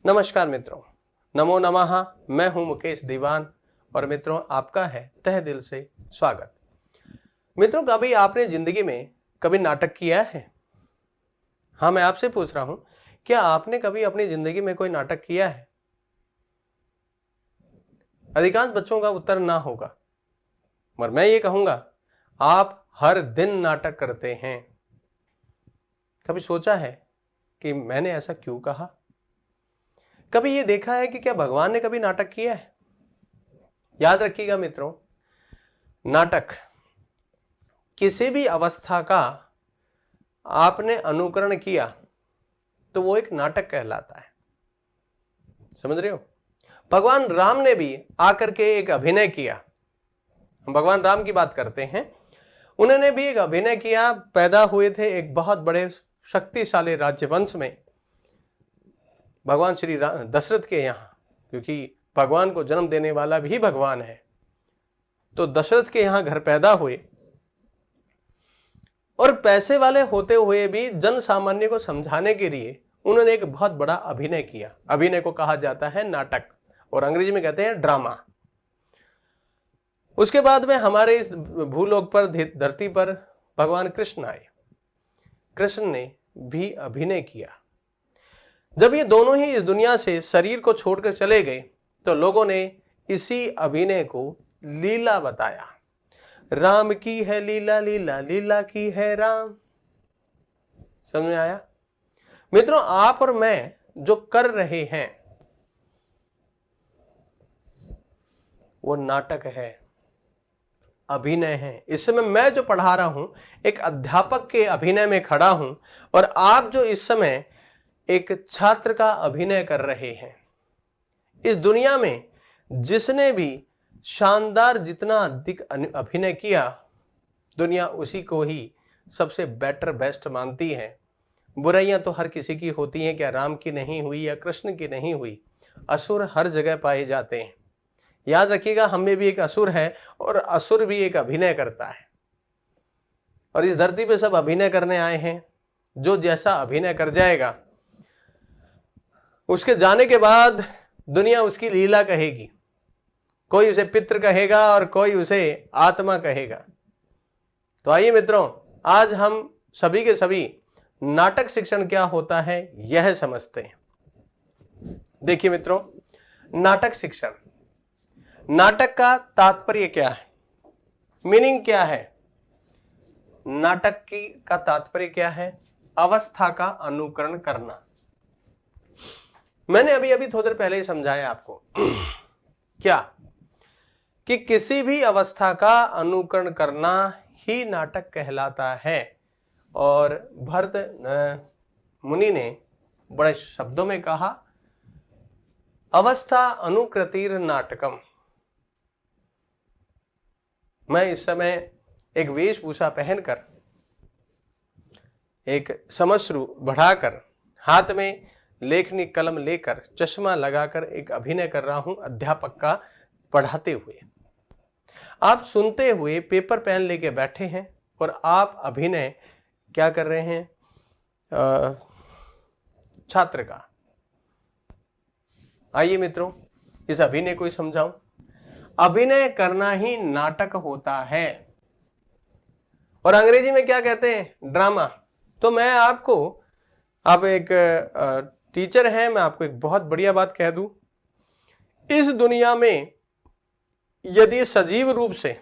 नमस्कार मित्रों, नमो नमः। मैं हूं मुकेश दीवान और मित्रों आपका है तहे दिल से स्वागत। मित्रों, कभी आपने जिंदगी में कभी नाटक किया है? हाँ, मैं आपसे पूछ रहा हूं, क्या आपने कभी अपनी जिंदगी में कोई नाटक किया है? अधिकांश बच्चों का उत्तर ना होगा, मगर मैं ये कहूंगा आप हर दिन नाटक करते हैं। कभी सोचा है कि मैंने ऐसा क्यों कहा? कभी ये देखा है कि क्या भगवान ने कभी नाटक किया है? याद रखिएगा मित्रों, नाटक किसी भी अवस्था का आपने अनुकरण किया तो वो एक नाटक कहलाता है। समझ रहे हो? भगवान राम ने भी आकर के एक अभिनय किया। हम भगवान राम की बात करते हैं। उन्होंने भी एक अभिनय किया। पैदा हुए थे एक बहुत बड़े शक्तिशाली राज्यवंश में, भगवान श्री दशरथ के यहाँ, क्योंकि भगवान को जन्म देने वाला भी भगवान है। तो दशरथ के यहाँ घर पैदा हुए और पैसे वाले होते हुए भी जन सामान्य को समझाने के लिए उन्होंने एक बहुत बड़ा अभिनय किया। अभिनय को कहा जाता है नाटक और अंग्रेजी में कहते हैं ड्रामा। उसके बाद में हमारे इस भूलोक पर, धरती पर भगवान कृष्ण आए। कृष्ण ने भी अभिनय किया। जब ये दोनों ही इस दुनिया से शरीर को छोड़कर चले गए तो लोगों ने इसी अभिनय को लीला बताया। राम की है लीला, लीला लीला की है राम। समझ में आया? मित्रों, आप और मैं जो कर रहे हैं वो नाटक है, अभिनय है। इस समय मैं जो पढ़ा रहा हूं एक अध्यापक के अभिनय में खड़ा हूं और आप जो इस समय एक छात्र का अभिनय कर रहे हैं। इस दुनिया में जिसने भी शानदार जितना अधिक अभिनय किया, दुनिया उसी को ही सबसे बेटर बेस्ट मानती है। बुराइयां तो हर किसी की होती हैं, क्या राम की नहीं हुई या कृष्ण की नहीं हुई? असुर हर जगह पाए जाते हैं। याद रखिएगा, हम में भी एक असुर है और असुर भी एक अभिनय करता है। और इस धरती पे सब अभिनय करने आए हैं। जो जैसा अभिनय कर जाएगा उसके जाने के बाद दुनिया उसकी लीला कहेगी। कोई उसे पितृ कहेगा और कोई उसे आत्मा कहेगा। तो आइए मित्रों, आज हम सभी के सभी नाटक शिक्षण क्या होता है यह समझते हैं। देखिए मित्रों, नाटक शिक्षण, नाटक का तात्पर्य क्या है, मीनिंग क्या है? नाटक की का तात्पर्य क्या है? अवस्था का अनुकरण करना। मैंने अभी थोड़ी देर पहले ही समझाया आपको क्या कि किसी भी अवस्था का अनुकरण करना ही नाटक कहलाता है। और भरत मुनि ने बड़े शब्दों में कहा, अवस्था अनुकृतिर नाटकम। मैं इस समय एक वेशभूषा पहनकर, एक समश्रु बढ़ाकर, हाथ में लेखनी कलम लेकर, चश्मा लगाकर एक अभिनय कर रहा हूं अध्यापक का, पढ़ाते हुए। आप सुनते हुए पेपर पेन लेके बैठे हैं और आप अभिनय क्या कर रहे हैं? छात्र का। आइए मित्रों, इस अभिनय को ही समझाऊं। अभिनय करना ही नाटक होता है। और अंग्रेजी में क्या कहते हैं? ड्रामा। तो मैं आपको, आप एक टीचर हैं, मैं आपको एक बहुत बढ़िया बात कह दूं। इस दुनिया में यदि सजीव रूप से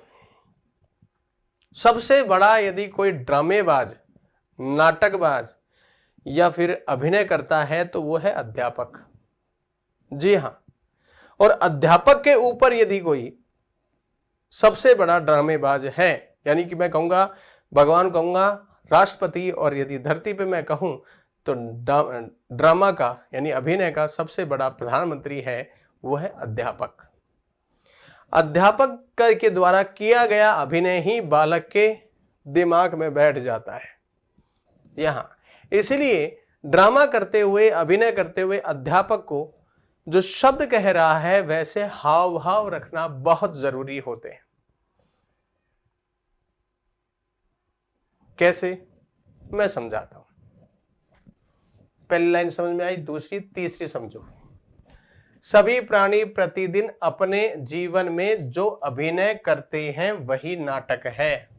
सबसे बड़ा यदि कोई ड्रामेबाज, नाटकबाज या फिर अभिनय करता है तो वो है अध्यापक। जी हां। और अध्यापक के ऊपर यदि कोई सबसे बड़ा ड्रामेबाज है, यानी कि मैं कहूंगा, भगवान कहूंगा राष्ट्रपति, और यदि धरती पे मैं कहूं तो ड्रामा का यानी अभिनय का सबसे बड़ा प्रधानमंत्री है, वो है अध्यापक। अध्यापक के द्वारा किया गया अभिनय ही बालक के दिमाग में बैठ जाता है। यहां इसलिए ड्रामा करते हुए, अभिनय करते हुए अध्यापक को जो शब्द कह रहा है वैसे हाव भाव रखना बहुत जरूरी होते हैं। कैसे? मैं समझाता हूं। पहली लाइन समझ में आई, दूसरी तीसरी समझो। सभी प्राणी प्रतिदिन अपने जीवन में जो अभिनय करते हैं वही नाटक है।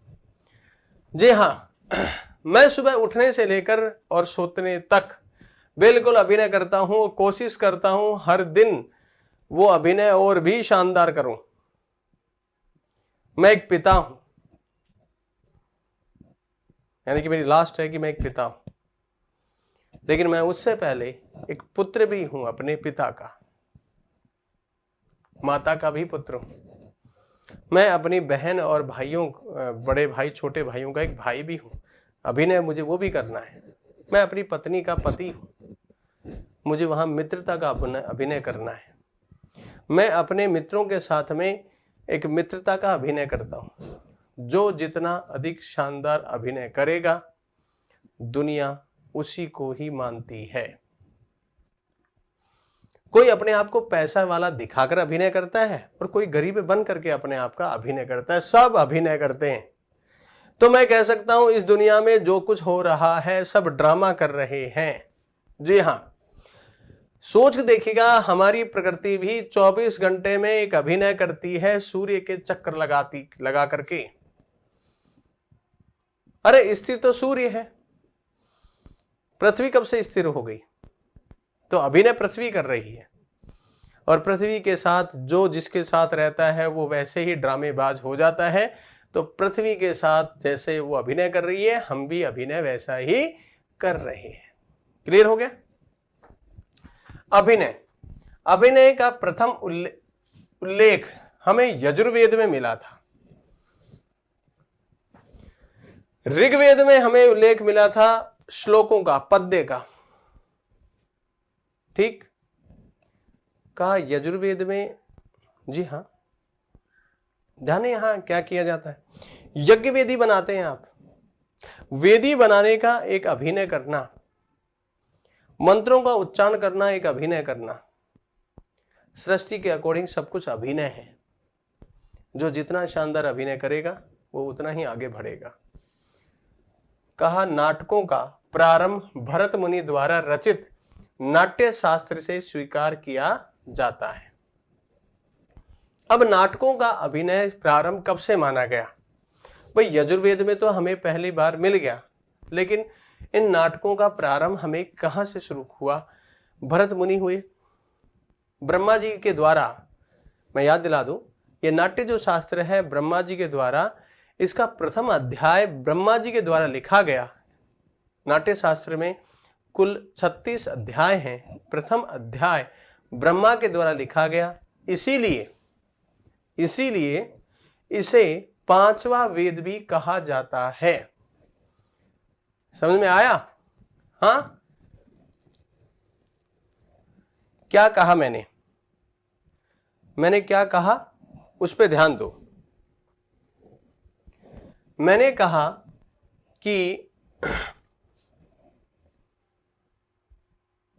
जी हाँ, मैं सुबह उठने से लेकर और सोने तक बिल्कुल अभिनय करता हूं, कोशिश करता हूं हर दिन वो अभिनय और भी शानदार करूं। मैं एक पिता हूं, यानी कि मेरी लास्ट है कि मैं एक पिता हूं, लेकिन मैं उससे पहले एक पुत्र भी हूं, अपने पिता का, माता का भी पुत्र हूं। मैं अपनी बहन और भाइयों, बड़े भाई छोटे भाइयों का एक भाई भी हूं। अभिनय मुझे वो भी करना है। मैं अपनी पत्नी का पति हूं, मुझे वहां मित्रता का अभिनय करना है। मैं अपने मित्रों के साथ में एक मित्रता का अभिनय करता हूं। जो जितना अधिक शानदार अभिनय करेगा, दुनिया उसी को ही मानती है। कोई अपने आप को पैसा वाला दिखाकर अभिनय करता है और कोई गरीब बन करके अपने आप का अभिनय करता है। सब अभिनय करते हैं। तो मैं कह सकता हूं इस दुनिया में जो कुछ हो रहा है सब ड्रामा कर रहे हैं। जी हां, सोच के देखिएगा, हमारी प्रकृति भी 24 घंटे में एक अभिनय करती है, सूर्य के चक्कर लगा करके। अरे स्थिर तो सूर्य है, पृथ्वी कब से स्थिर हो गई? तो अभिनय पृथ्वी कर रही है, और पृथ्वी के साथ जो जिसके साथ रहता है वो वैसे ही ड्रामेबाज हो जाता है। तो पृथ्वी के साथ जैसे वो अभिनय कर रही है, हम भी अभिनय वैसा ही कर रहे हैं। क्लियर हो गया? अभिनय का प्रथम उल्लेख हमें यजुर्वेद में मिला था। ऋग्वेद में हमें उल्लेख मिला था श्लोकों का, पद्य का। ठीक कहा यजुर्वेद में। जी हां, ध्यान है यहां क्या किया जाता है? यज्ञ वेदी बनाते हैं आप। वेदी बनाने का एक अभिनय करना, मंत्रों का उच्चारण करना एक अभिनय करना। सृष्टि के अकॉर्डिंग सब कुछ अभिनय है। जो जितना शानदार अभिनय करेगा वो उतना ही आगे बढ़ेगा। कहा नाटकों का प्रारंभ भरत मुनि द्वारा रचित नाट्य शास्त्र से स्वीकार किया जाता है। अब नाटकों का अभिनय प्रारंभ कब से माना गया? भाई यजुर्वेद में तो हमें पहली बार मिल गया, लेकिन इन नाटकों का प्रारंभ हमें कहां से शुरू हुआ? भरत मुनि हुए, ब्रह्मा जी के द्वारा। मैं याद दिला दूं, ये नाट्य जो शास्त्र है ब्रह्मा जी के द्वारा, इसका प्रथम अध्याय ब्रह्मा जी के द्वारा लिखा गया। नाट्य शास्त्र में कुल 36 अध्याय हैं। प्रथम अध्याय ब्रह्मा के द्वारा लिखा गया, इसीलिए इसे 5वां वेद भी कहा जाता है। समझ में आया? हां, क्या कहा मैंने क्या कहा उस पे ध्यान दो। मैंने कहा कि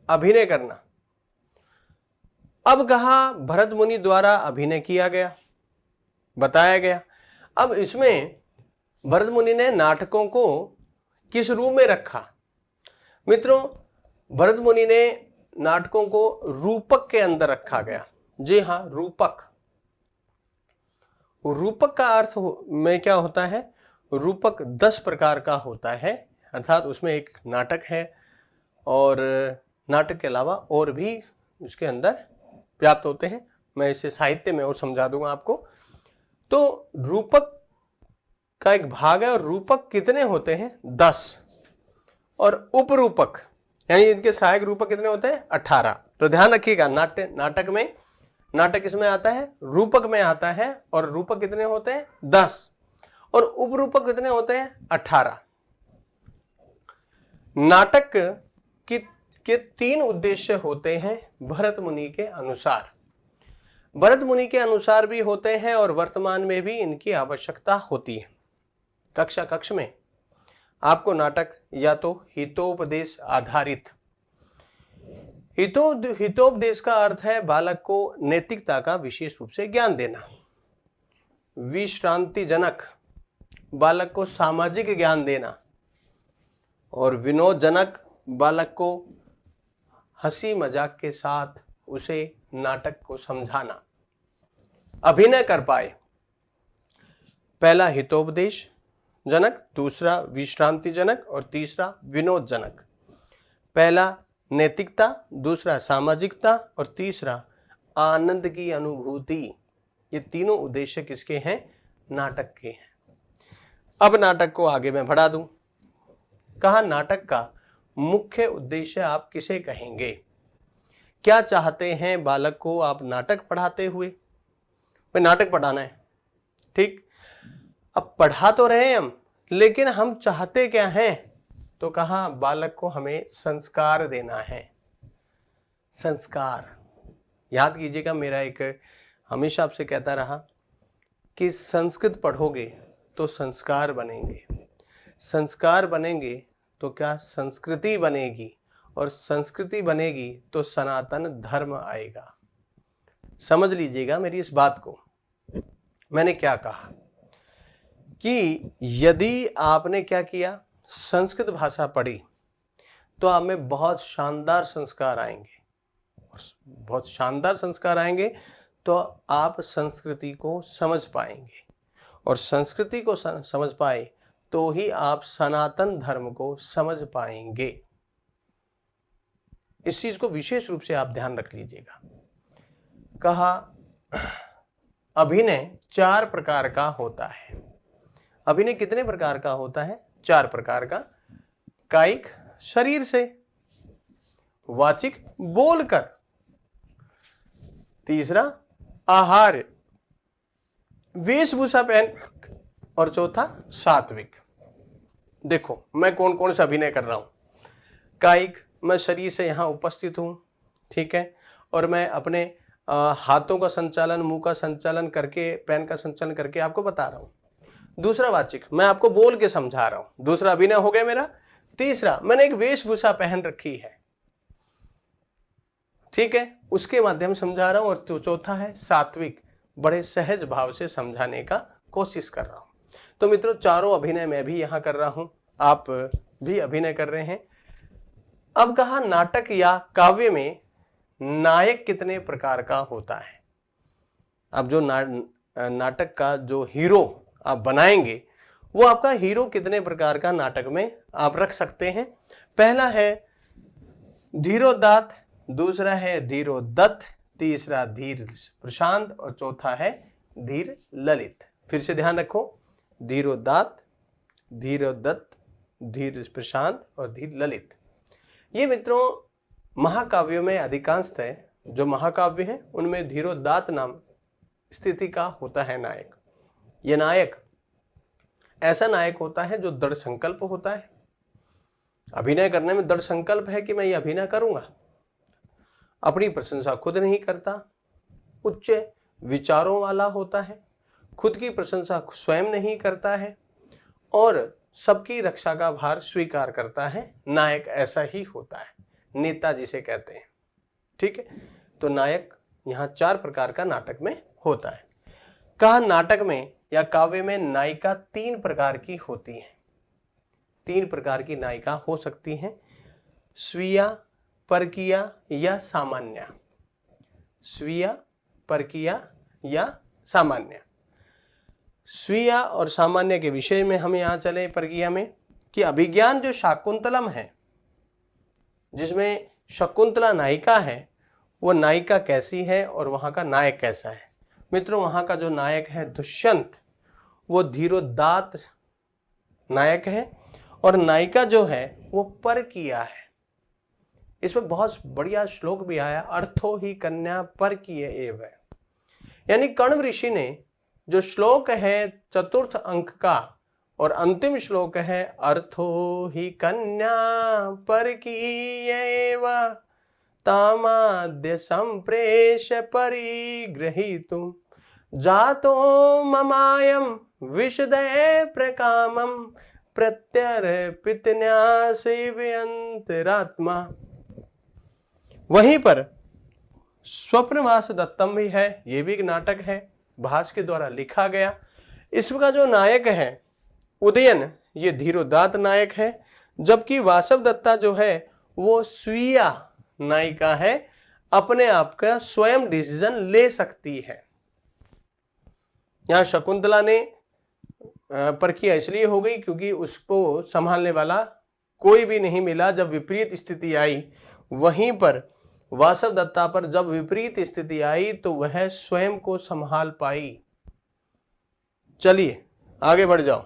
अभिनय करना। अब कहा भरत मुनि द्वारा अभिनय किया गया, बताया गया। अब इसमें भरत मुनि ने नाटकों को किस रूप में रखा? मित्रों, भरत मुनि ने नाटकों को रूपक के अंदर रखा गया। जी हां, रूपक। रूपक का अर्थ में क्या होता है? रूपक 10 प्रकार का होता है, अर्थात उसमें एक नाटक है और नाटक के अलावा और भी उसके अंदर व्याप्त होते हैं। मैं इसे साहित्य में और समझा दूंगा आपको। तो रूपक का एक भाग है, और रूपक कितने होते हैं? 10। और उपरूपक यानी इनके सहायक रूपक कितने होते हैं? 18। तो ध्यान रखिएगा, नाटक इसमें आता है, रूपक में आता है, और रूपक कितने होते हैं? 10, और उपरूपक कितने होते हैं? 18। नाटक के 3 उद्देश्य होते हैं भरत मुनि के अनुसार। भरत मुनि के अनुसार भी होते हैं और वर्तमान में भी इनकी आवश्यकता होती है। कक्ष में आपको नाटक या तो हितोपदेश आधारित, हितोपदेश का अर्थ है बालक को नैतिकता का विशेष रूप से ज्ञान देना। विश्रांतिजनक, बालक को सामाजिक ज्ञान देना। और विनोदजनक, बालक को हंसी मजाक के साथ उसे नाटक को समझाना। अभिनय कर पाए। पहला हितोपदेश जनक, दूसरा विश्रांति जनक और तीसरा विनोद जनक। पहला नैतिकता, दूसरा सामाजिकता और तीसरा आनंद की अनुभूति। ये तीनों उद्देश्य किसके हैं? नाटक के हैं। अब नाटक को आगे मैं बढ़ा दूं। कहा नाटक का मुख्य उद्देश्य आप किसे कहेंगे? क्या चाहते हैं बालक को आप नाटक पढ़ाते हुए? भाई नाटक पढ़ाना है, ठीक। अब पढ़ा तो रहे हम, लेकिन हम चाहते क्या हैं? तो कहा बालक को हमें संस्कार देना है। संस्कार याद कीजिएगा, मेरा एक हमेशा आपसे कहता रहा कि संस्कृत पढ़ोगे तो संस्कार बनेंगे, संस्कार बनेंगे तो क्या संस्कृति बनेगी, और संस्कृति बनेगी तो सनातन धर्म आएगा। समझ लीजिएगा मेरी इस बात को। मैंने क्या कहा कि यदि आपने क्या किया, संस्कृत भाषा पढ़ी, तो आप में बहुत शानदार संस्कार आएंगे, बहुत शानदार संस्कार आएंगे, तो आप संस्कृति को समझ पाएंगे, और संस्कृति को समझ पाए तो ही आप सनातन धर्म को समझ पाएंगे। इस चीज को विशेष रूप से आप ध्यान रख लीजिएगा। कहा अभिनय 4 प्रकार का होता है। अभिनय कितने प्रकार का होता है? 4 प्रकार का। कायिक, शरीर से, वाचिक, बोलकर, तीसरा आहार, वेशभूषा पहन, और चौथा सात्विक। देखो मैं कौन कौन सा अभिनय कर रहा हूं। कायिक, मैं शरीर से यहां उपस्थित हूं, ठीक है, और मैं अपने हाथों का संचालन, मुंह का संचालन करके, पैन का संचालन करके आपको बता रहा हूं। दूसरा वाचिक, मैं आपको बोल के समझा रहा हूं, दूसरा अभिनय हो गया मेरा। तीसरा, मैंने एक वेशभूषा पहन रखी है, ठीक है, उसके माध्यम से समझा रहा हूं। और चौथा है सात्विक, बड़े सहज भाव से समझाने का कोशिश कर रहा हूं। तो मित्रों, चारों अभिनय मैं भी यहां कर रहा हूं, आप भी अभिनय कर रहे हैं। अब कहा नाटक या काव्य में नायक कितने प्रकार का होता है। अब जो नाटक का जो हीरो आप बनाएंगे, वो आपका हीरो कितने प्रकार का नाटक में आप रख सकते हैं। पहला है धीरोदात्त, दूसरा है धीरोदत्त, तीसरा धीर प्रशांत और चौथा है धीर ललित। फिर से ध्यान रखो, धीरोदात्त, धीरोदत्त, धीर प्रशांत और धीर ललित। ये मित्रों महाकाव्यों में अधिकांशतः जो महाकाव्य हैं उनमें धीरोदात्त नाम स्थिति का होता है नायक। ये नायक ऐसा नायक होता है जो दृढ़ संकल्प होता है। अभिनय करने में दृढ़ संकल्प है कि मैं ये अभिनय करूंगा। अपनी प्रशंसा खुद नहीं करता, उच्च विचारों वाला होता है, खुद की प्रशंसा स्वयं नहीं करता है और सबकी रक्षा का भार स्वीकार करता है। नायक ऐसा ही होता है, नेता जिसे कहते हैं, ठीक है। तो नायक यहाँ 4 प्रकार का नाटक में होता है। कहा नाटक में या काव्य में नायिका 3 प्रकार की होती है। 3 प्रकार की नायिका हो सकती हैं, स्वीय, परकीय या सामान्य। स्वीय, परकीय या सामान्य। स्वीय और सामान्य के विषय में हम यहाँ चले परकीय में, कि अभिज्ञान जो शाकुंतलम है, जिसमें शकुंतला नायिका है, वो नायिका कैसी है और वहाँ का नायक कैसा है। मित्रों, वहाँ का जो नायक है दुष्यंत, वो धीरोदात्त नायक है, और नायिका जो है वो परकीय है। इसमें बहुत बढ़िया श्लोक भी आया, अर्थो ही कन्या परकीय एव। यानी कण्व ऋषि ने जो श्लोक है 4th अंक का और अंतिम श्लोक है अर्थो ही कन्या परकीय एव तामाद्य संप्रेष परिगृहीतुम जातो ममायम विशदय प्रकामम प्रत्यर्पितन्यासेव्यंतरात्मा। वहीं पर स्वप्नवास दत्तम भी है, ये भी एक नाटक है, भास के द्वारा लिखा गया। इसका जो नायक है उदयन, ये धीरोदात्त नायक है, जबकि वासव दत्ता जो है वो स्वीय नायिका है, अपने आप का स्वयं डिसीजन ले सकती है। यहां शकुंतला ने प्रक्रिया इसलिए हो गई क्योंकि उसको संभालने वाला कोई भी नहीं मिला। जब विपरीत स्थिति आई, वहीं पर वासवदत्ता पर जब विपरीत स्थिति आई तो वह स्वयं को संभाल पाई। चलिए आगे बढ़ जाओ।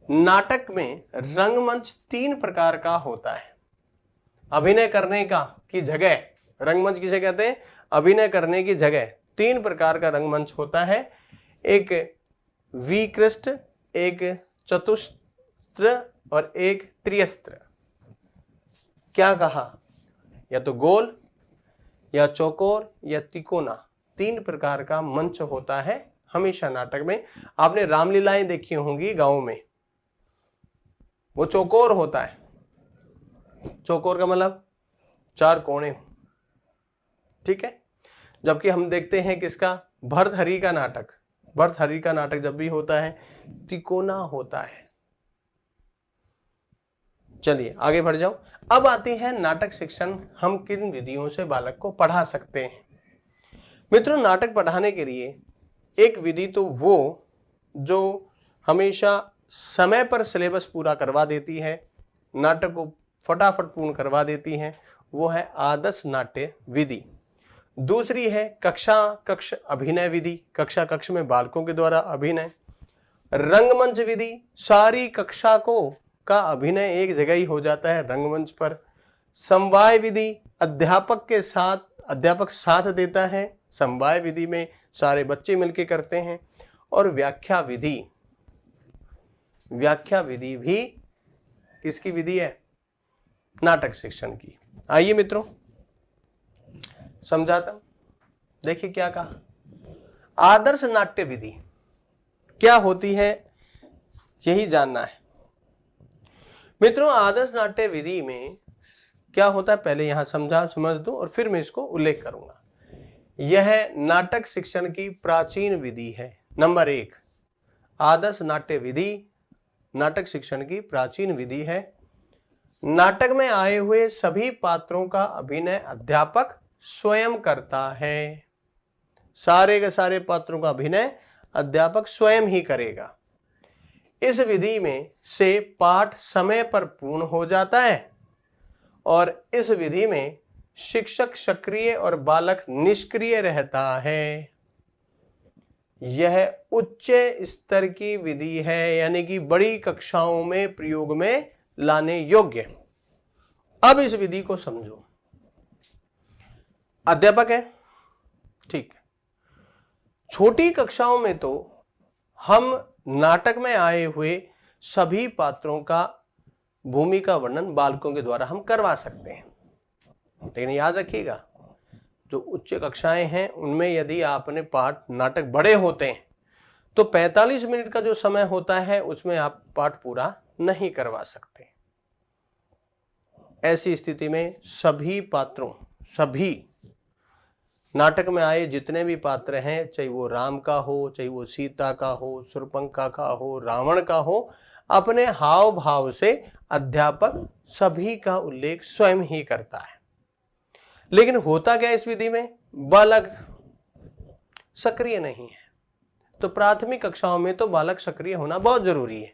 नाटक में रंगमंच 3 प्रकार का होता है। अभिनय करने का की जगह, रंगमंच किसे कहते हैं? अभिनय करने की जगह 3 प्रकार का रंगमंच होता है। एक विकृष्ट, एक चतुस्त्र और एक त्रिस्त्र। क्या कहा? या तो गोल या चौकोर या तिकोना, 3 प्रकार का मंच होता है हमेशा नाटक में। आपने रामलीलाएं देखी होंगी गांव में, वो चौकोर होता है। चौकोर का मतलब 4 कोने हो, ठीक है। जबकि हम देखते हैं किसका? भर्तहरि का नाटक। भर्तहरि का नाटक जब भी होता है तिकोना होता है। चलिए आगे बढ़ जाओ। अब आती है नाटक शिक्षण, हम किन विधियों से बालक को पढ़ा सकते हैं। मित्रों, नाटक पढ़ाने के लिए एक विधि तो वो जो हमेशा समय पर सिलेबस पूरा करवा देती है, नाटक को फटाफट पूर्ण करवा देती है, वो है आदर्श नाट्य विधि। दूसरी है कक्ष अभिनय विधि, कक्षा कक्ष में बालकों के द्वारा अभिनय। रंगमंच विधि, सारी कक्षा को का अभिनय एक जगह ही हो जाता है रंगमंच पर। समवाय विधि, अध्यापक साथ देता है, समवाय विधि में सारे बच्चे मिलकर करते हैं। और व्याख्या विधि, व्याख्या विधि भी किसकी विधि है? नाटक शिक्षण की। आइए मित्रों समझाता हूं। देखिए क्या कहा। आदर्श नाट्य विधि क्या होती है, यही जानना है मित्रों। आदर्श नाट्य विधि में क्या होता है पहले यहां समझ दो और फिर मैं इसको उल्लेख करूंगा। यह नाटक शिक्षण की प्राचीन विधि है। नंबर 1, आदर्श नाट्य विधि नाटक शिक्षण की प्राचीन विधि है। नाटक में आए हुए सभी पात्रों का अभिनय अध्यापक स्वयं करता है। सारे के सारे पात्रों का अभिनय अध्यापक स्वयं ही करेगा। इस विधि में से पाठ समय पर पूर्ण हो जाता है और इस विधि में शिक्षक सक्रिय और बालक निष्क्रिय रहता है। यह उच्च स्तर की विधि है, यानी कि बड़ी कक्षाओं में प्रयोग में लाने योग्य। अब इस विधि को समझो। अध्यापक है, ठीक है। छोटी कक्षाओं में तो हम नाटक में आए हुए सभी पात्रों का भूमिका वर्णन बालकों के द्वारा हम करवा सकते हैं, लेकिन याद रखिएगा जो उच्च कक्षाएं हैं उनमें यदि आपने पाठ नाटक बड़े होते हैं तो 45 मिनट का जो समय होता है उसमें आप पाठ पूरा नहीं करवा सकते। ऐसी स्थिति में सभी पात्रों, सभी नाटक में आए जितने भी पात्र हैं, चाहे वो राम का हो, चाहे वो सीता का हो, शूर्पणखा का हो, रावण का हो, अपने हाव भाव से अध्यापक सभी का उल्लेख स्वयं ही करता है। लेकिन होता क्या इस विधि में? बालक सक्रिय नहीं है। तो प्राथमिक कक्षाओं में तो बालक सक्रिय होना बहुत जरूरी है।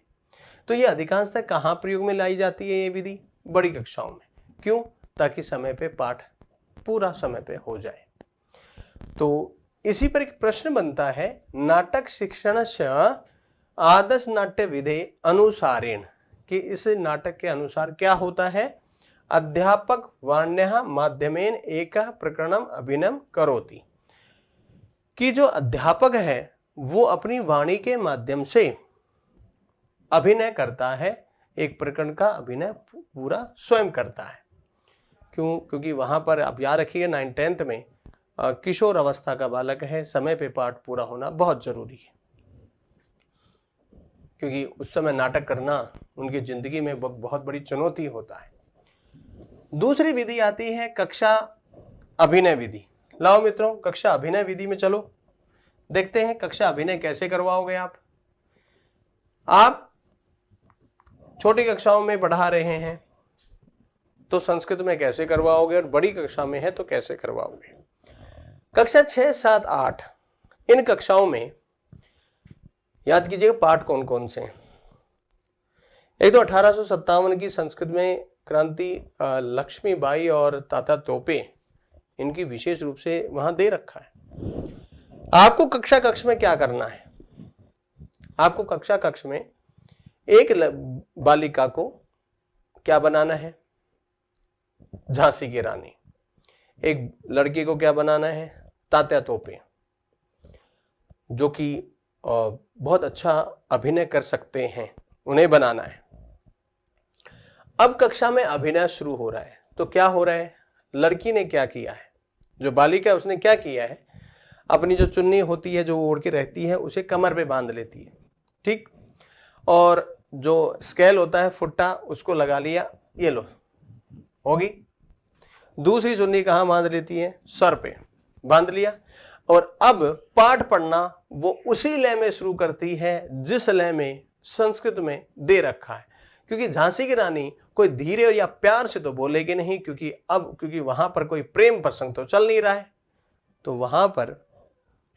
तो ये अधिकांशतः कहाँ प्रयोग में लाई जाती है ये विधि? बड़ी कक्षाओं में। क्यों? ताकि समय पे पाठ पूरा समय पे हो जाए। तो इसी पर एक प्रश्न बनता है, नाटक शिक्षणस्य आदर्श नाट्य विधे अनुसारेण, कि इस नाटक के अनुसार क्या होता है? अध्यापक वाण्यः माध्यमेन एकः प्रकरणम अभिनयम करोति, कि जो अध्यापक है वो अपनी वाणी के माध्यम से अभिनय करता है, एक प्रकरण का अभिनय पूरा स्वयं करता है। क्यों? क्योंकि वहां पर आप याद रखिए 9th में किशोर अवस्था का बालक है, समय पे पाठ पूरा होना बहुत जरूरी है, क्योंकि उस समय नाटक करना उनकी जिंदगी में बहुत बड़ी चुनौती होता है। दूसरी विधि आती है कक्षा अभिनय विधि। लाओ मित्रों कक्षा अभिनय विधि में चलो, देखते हैं कक्षा अभिनय कैसे करवाओगे आप छोटी कक्षाओं में पढ़ा रहे हैं तो संस्कृत में कैसे करवाओगे, और बड़ी कक्षा में है तो कैसे करवाओगे। कक्षा 6, 7, 8 इन कक्षाओं में याद कीजिएगा पाठ कौन कौन से हैं। एक तो 1857 की संस्कृत में क्रांति लक्ष्मीबाई और तात्या तोपे, इनकी विशेष रूप से वहां दे रखा है। आपको कक्षा कक्ष में क्या करना है, आपको कक्षा कक्ष में एक बालिका को क्या बनाना है, झांसी की रानी। एक लड़की को क्या बनाना है, तात्या तोपे, जो कि बहुत अच्छा अभिनय कर सकते हैं, उन्हें बनाना है। अब कक्षा में अभिनय शुरू हो रहा है, तो क्या हो रहा है, लड़की ने क्या किया है, जो बालिका है उसने क्या किया है, अपनी जो चुन्नी होती है जो ओढ़ के रहती है उसे कमर पे बांध लेती है, ठीक, और जो स्केल होता है फुट्टा उसको लगा लिया, ये लो होगी। दूसरी चुन्नी कहाँ बांध लेती है, सर पे बांध लिया, और अब पाठ पढ़ना वो उसी लय में शुरू करती है जिस लय में संस्कृत में दे रखा है। क्योंकि झांसी की रानी कोई धीरे या प्यार से तो बोलेगी नहीं, क्योंकि वहां पर कोई प्रेम प्रसंग तो चल नहीं रहा है, तो वहां पर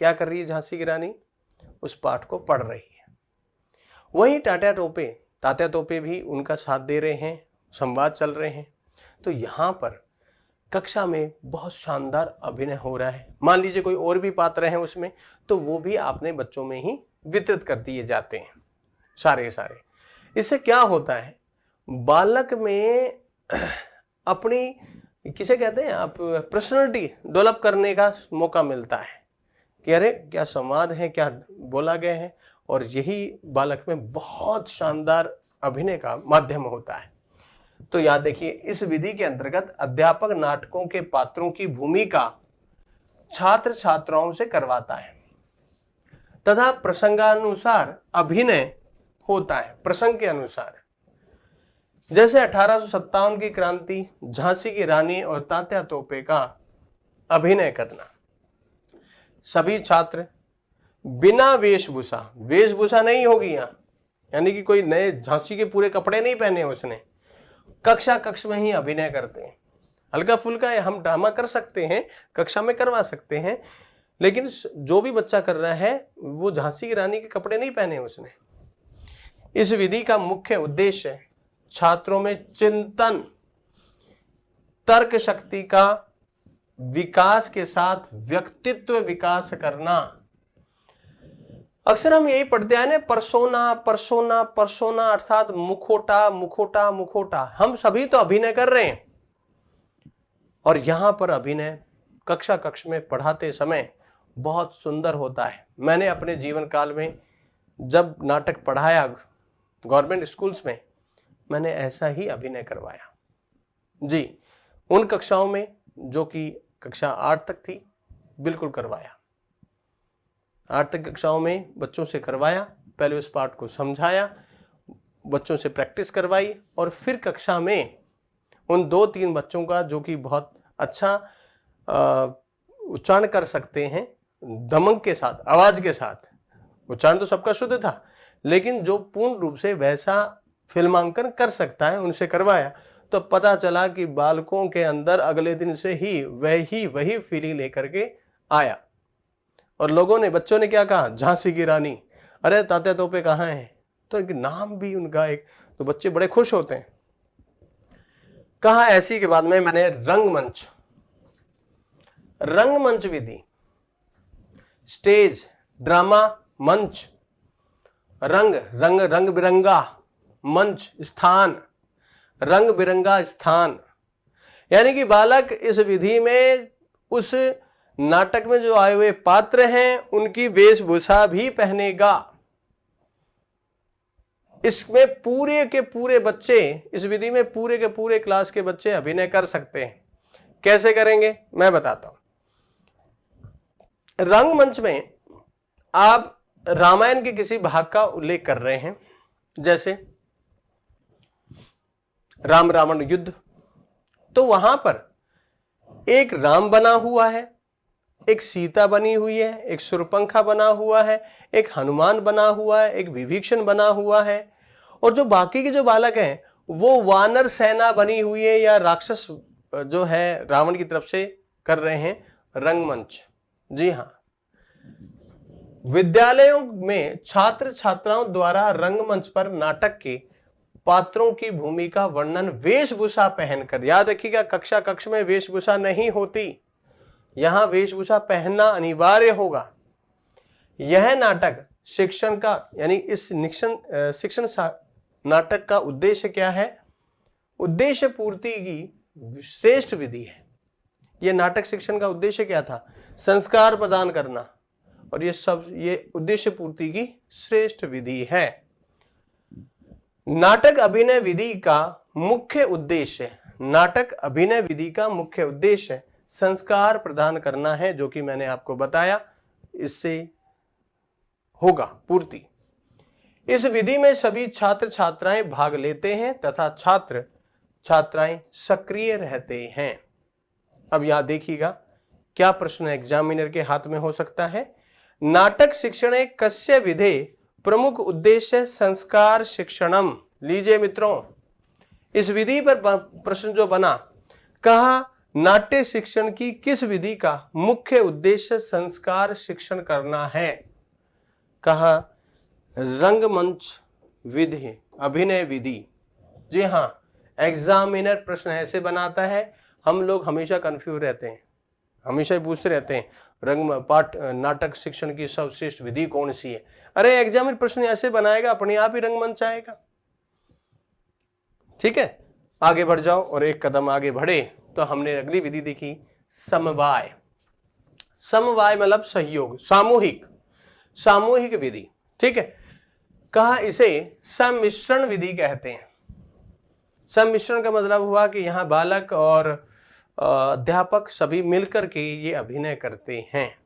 क्या कर रही है झांसी की रानी, उस पाठ को पढ़ रही है। वहीं तात्या तोपे भी उनका साथ दे रहे हैं, संवाद चल रहे हैं। तो यहां पर कक्षा में बहुत शानदार अभिनय हो रहा है। मान लीजिए कोई और भी पात्र हैं उसमें, तो वो भी आपने बच्चों में ही वितरित कर दिए जाते हैं सारे। इससे क्या होता है, बालक में अपनी किसे कहते हैं आप, पर्सनालिटी डेवलप करने का मौका मिलता है कि अरे क्या संवाद है, क्या बोला गया है, और यही बालक में बहुत शानदार अभिनय का माध्यम होता है। तो याद देखिए, इस विधि के अंतर्गत अध्यापक नाटकों के पात्रों की भूमिका छात्र छात्राओं से करवाता है तथा प्रसंगानुसार अभिनय होता है, प्रसंग के अनुसार। जैसे 1857 की क्रांति, झांसी की रानी और तात्या तोपे का अभिनय करना। सभी छात्र बिना वेशभूषा नहीं होगी यहां, यानी कि कोई नए झांसी के पूरे कपड़े नहीं पहने उसने, कक्ष में ही अभिनय करते हैं। हल्का फुल्का हम ड्रामा कर सकते हैं, कक्षा में करवा सकते हैं, लेकिन जो भी बच्चा कर रहा है वो झांसी की रानी के कपड़े नहीं पहने उसने। इस विधि का मुख्य उद्देश्य छात्रों में चिंतन, तर्क शक्ति का विकास के साथ व्यक्तित्व विकास करना। अक्सर हम यही पढ़ते हैं ना, परसोना अर्थात मुखोटा। हम सभी तो अभिनय कर रहे हैं, और यहां पर अभिनय कक्ष में पढ़ाते समय बहुत सुंदर होता है। मैंने अपने जीवन काल में जब नाटक पढ़ाया गवर्नमेंट स्कूल्स में, मैंने ऐसा ही अभिनय करवाया जी। उन कक्षाओं में जो कि कक्षा 8 तक थी, बिल्कुल करवाया। 8 तक कक्षाओं में बच्चों से करवाया, पहले उस पाठ को समझाया, बच्चों से प्रैक्टिस करवाई, और फिर कक्षा में उन 2-3 बच्चों का जो कि बहुत अच्छा उच्चारण कर सकते हैं, दमक के साथ, आवाज के साथ। उच्चारण तो सबका शुद्ध था, लेकिन जो पूर्ण रूप से वैसा फिल्मांकन कर सकता है, उनसे करवाया। तो पता चला कि बालकों के अंदर अगले दिन से ही वही फीलिंग लेकर के आया, और लोगों ने, बच्चों ने क्या कहा, झांसी की रानी, अरे तात्या तोपे कहाँ हैं, तो एक नाम भी उनका एक, तो बच्चे बड़े खुश होते हैं। कहा ऐसी के बाद में मैंने रंगमंच विधि, स्टेज, ड्रामा, मंच, रंग बिरंगा मंच, स्थान, रंग बिरंगा स्थान, यानी कि बालक इस विधि में उस नाटक में जो आए हुए पात्र हैं उनकी वेशभूषा भी पहनेगा। इसमें पूरे के पूरे बच्चे, इस विधि में पूरे के पूरे क्लास के बच्चे अभिनय कर सकते हैं। कैसे करेंगे मैं बताता हूं। रंगमंच में आप रामायण के किसी भाग का उल्लेख कर रहे हैं, जैसे राम रावण युद्ध, तो वहां पर एक राम बना हुआ है, एक सीता बनी हुई है, एक शूर्पणखा बना हुआ है, एक हनुमान बना हुआ है, एक विभीषण बना हुआ है, और जो बाकी के जो बालक हैं वो वानर सेना बनी हुई है या राक्षस जो है रावण की तरफ से कर रहे हैं रंगमंच। जी हाँ, विद्यालयों में छात्र छात्राओं द्वारा रंगमंच पर नाटक के पात्रों की भूमिका वर्णन वेशभूषा पहनकर, याद रखिएगा कक्षा कक्ष में वेशभूषा नहीं होती, यहां वेशभूषा पहनना अनिवार्य होगा। यह नाटक शिक्षण का यानी इस शिक्षण नाटक का उद्देश्य क्या है? उद्देश्य पूर्ति की श्रेष्ठ विधि है। यह नाटक शिक्षण का उद्देश्य क्या था? संस्कार प्रदान करना, और ये उद्देश्य पूर्ति की श्रेष्ठ विधि है। नाटक अभिनय विधि का मुख्य उद्देश्य, नाटक अभिनय विधि का मुख्य उद्देश्य संस्कार प्रदान करना है, जो कि मैंने आपको बताया, इससे होगा पूर्ति। इस विधि में सभी छात्र छात्राएं भाग लेते हैं तथा छात्र छात्राएं सक्रिय रहते हैं। अब यहां देखिएगा क्या प्रश्न एग्जामिनर के हाथ में हो सकता है। नाटक शिक्षणे कस्य विधे प्रमुख उद्देश्य संस्कार शिक्षणम। लीजिए मित्रों, इस विधि पर प्रश्न जो बना, कहा नाट्य शिक्षण की किस विधि का मुख्य उद्देश्य संस्कार शिक्षण करना है? कहा रंगमंच विधि, अभिनय विधि। जी हाँ, एग्जामिनर प्रश्न ऐसे बनाता है, हम लोग हमेशा कंफ्यूज रहते हैं, हमेशा पूछते रहते हैं नाटक शिक्षण की सर्वश्रेष्ठ विधि कौन सी है। अरे एग्जामिनर प्रश्न ऐसे बनाएगा, अपने आप ही रंगमंच आएगा। ठीक है, आगे बढ़ जाओ, और एक कदम आगे बढ़े तो हमने अगली विधि देखी समवाय। समवाय मतलब सहयोग, सामूहिक विधि। ठीक है, कहा इसे सम्मिश्रण विधि कहते हैं। सम्मिश्रण का मतलब हुआ कि यहां बालक और अध्यापक सभी मिलकर के ये अभिनय करते हैं।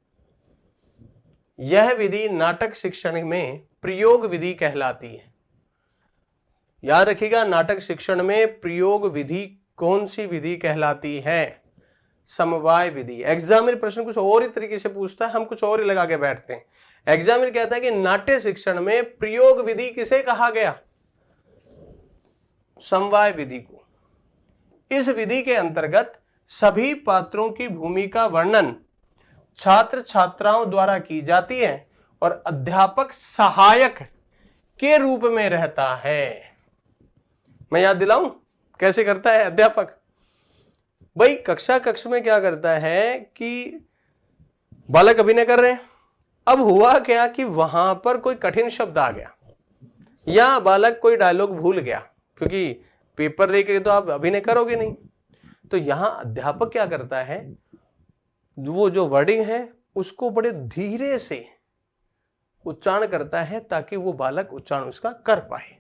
यह विधि नाटक शिक्षण में प्रयोग विधि कहलाती है। याद रखिएगा, नाटक शिक्षण में प्रयोग विधि कौन सी विधि कहलाती है? समवाय विधि। एग्जामिनर प्रश्न कुछ और ही तरीके से पूछता है, हम कुछ और ही लगा के बैठते हैं। एग्जामिनर कहता है कि नाट्य शिक्षण में प्रयोग विधि किसे कहा गया? समवाय विधि को। इस विधि के अंतर्गत सभी पात्रों की भूमिका वर्णन छात्र छात्राओं द्वारा की जाती है और अध्यापक सहायक के रूप में रहता है। मैं याद दिलाऊं कैसे करता है अध्यापक? भाई कक्षा कक्ष में क्या करता है कि बालक अभिनय कर रहे हैं, अब हुआ क्या कि वहां पर कोई कठिन शब्द आ गया या बालक कोई डायलॉग भूल गया, क्योंकि पेपर लेके तो आप अभिनय करोगे नहीं। तो यहां अध्यापक क्या करता है, वो जो वर्डिंग है उसको बड़े धीरे से उच्चारण करता है ताकि वो बालक उच्चारण उसका कर पाए।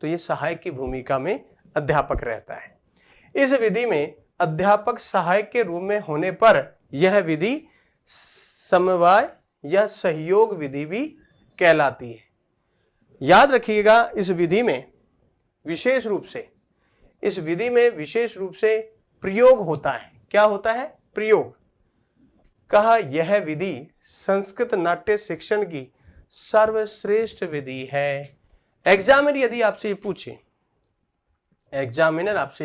तो ये सहायक की भूमिका में अध्यापक रहता है। इस विधि में अध्यापक सहायक के रूप में होने पर यह विधि समवाय या सहयोग विधि भी कहलाती है। याद रखिएगा, इस विधि में विशेष रूप से प्रयोग होता है। क्या होता है? प्रयोग। कहा यह विधि संस्कृत नाट्य शिक्षण की सर्वश्रेष्ठ विधि है। एग्जामिनर यदि आपसे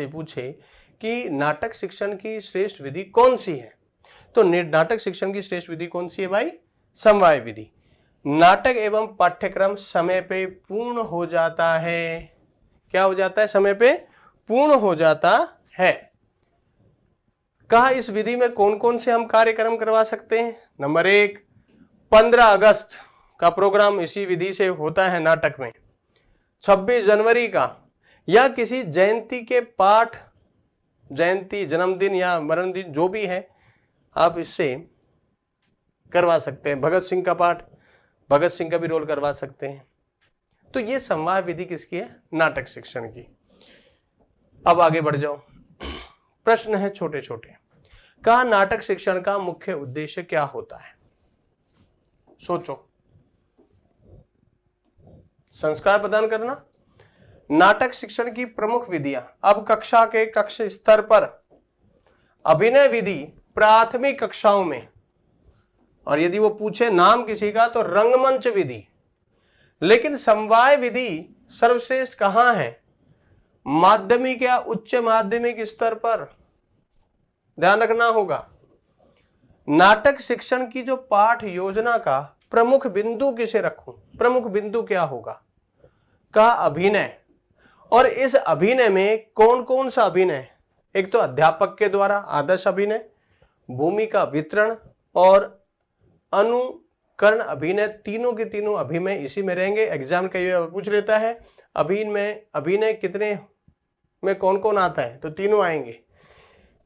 पूछे कि नाटक शिक्षण की श्रेष्ठ विधि कौन सी है, तो नाटक शिक्षण की श्रेष्ठ विधि कौन सी है भाई? समवाय विधि। नाटक एवं पाठ्यक्रम समय पे पूर्ण हो जाता है। क्या हो जाता है? समय पे पूर्ण हो जाता है। कहा इस विधि में कौन कौन से हम कार्यक्रम करवा सकते हैं? नंबर 1, 15 अगस्त का प्रोग्राम इसी विधि से होता है नाटक में। 26 जनवरी का या किसी जयंती के पाठ, जयंती, जन्मदिन या मरण दिन जो भी है, आप इससे करवा सकते हैं। भगत सिंह का पाठ, भगत सिंह का भी रोल करवा सकते हैं। तो ये समवाय विधि किसकी है? नाटक शिक्षण की। अब आगे बढ़ जाओ, प्रश्न है छोटे छोटे। कहा नाटक शिक्षण का मुख्य उद्देश्य क्या होता है? सोचो। संस्कार प्रदान करना। नाटक शिक्षण की प्रमुख विधियां। अब कक्षा के कक्ष स्तर पर अभिनय विधि प्राथमिक कक्षाओं में, और यदि वो पूछे नाम किसी का तो रंगमंच विधि। लेकिन समवाय विधि सर्वश्रेष्ठ कहां है? माध्यमिक या उच्च माध्यमिक स्तर पर ध्यान रखना होगा। नाटक शिक्षण की जो पाठ योजना का प्रमुख बिंदु किसे रखूं, प्रमुख बिंदु क्या होगा, का अभिनय। और इस अभिनय में कौन कौन सा अभिनय, एक तो अध्यापक के द्वारा आदर्श अभिनय, भूमिका वितरण और अनुकरण अभिनय, तीनों के तीनों अभिनय इसी में रहेंगे। एग्जाम कई बार पूछ लेता है अभिनय कितने में कौन कौन आता है, तो तीनों आएंगे।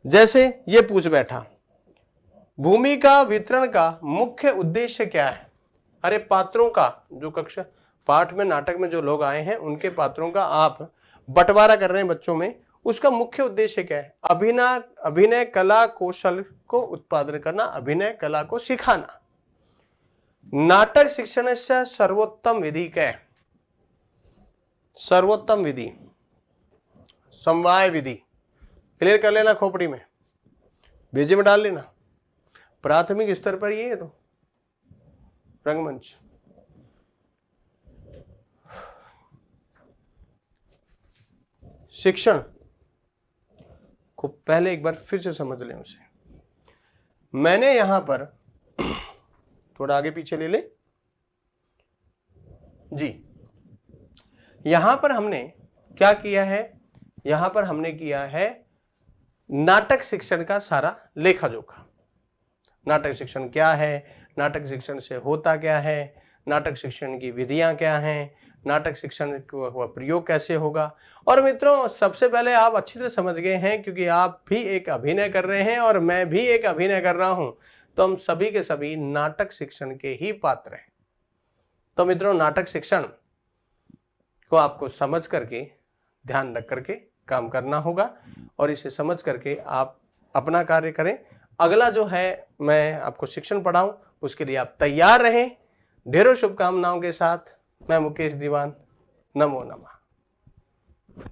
जैसे ये पूछ बैठा, भूमिका वितरण का मुख्य उद्देश्य क्या है। अरे पात्रों का, जो कक्षा पाठ में नाटक में जो लोग आए हैं उनके पात्रों का आप बंटवारा कर रहे हैं बच्चों में, उसका मुख्य उद्देश्य क्या है। अभिनय कला कौशल को उत्पादन करना, अभिनय कला को सिखाना। नाटक शिक्षण से सर्वोत्तम विधि क्या है, सर्वोत्तम विधि समवाय विधि। क्लियर कर लेना, खोपड़ी में भेजे में डाल लेना। प्राथमिक स्तर पर ये है तो रंगमंच। शिक्षण को पहले एक बार फिर से समझ लें उसे। मैंने यहां पर थोड़ा आगे पीछे ले ले जी। यहां पर हमने क्या किया है, यहां पर हमने किया है नाटक शिक्षण का सारा लेखा जोखा। नाटक शिक्षण क्या है, नाटक शिक्षण से होता क्या है, नाटक शिक्षण की विधियां क्या हैं, नाटक शिक्षण का प्रयोग कैसे होगा। और मित्रों सबसे पहले आप अच्छी तरह समझ गए हैं, क्योंकि आप भी एक अभिनय कर रहे हैं और मैं भी एक अभिनय कर रहा हूं, तो हम सभी के सभी नाटक शिक्षण के ही पात्र हैं। तो मित्रों नाटक शिक्षण को आपको समझ करके, ध्यान रख करके काम करना होगा और इसे समझ करके आप अपना कार्य करें। अगला जो है मैं आपको शिक्षण पढ़ाऊं, उसके लिए आप तैयार रहें। ढेरों शुभकामनाओं के साथ मैं मुकेश दीवान, नमो नमः।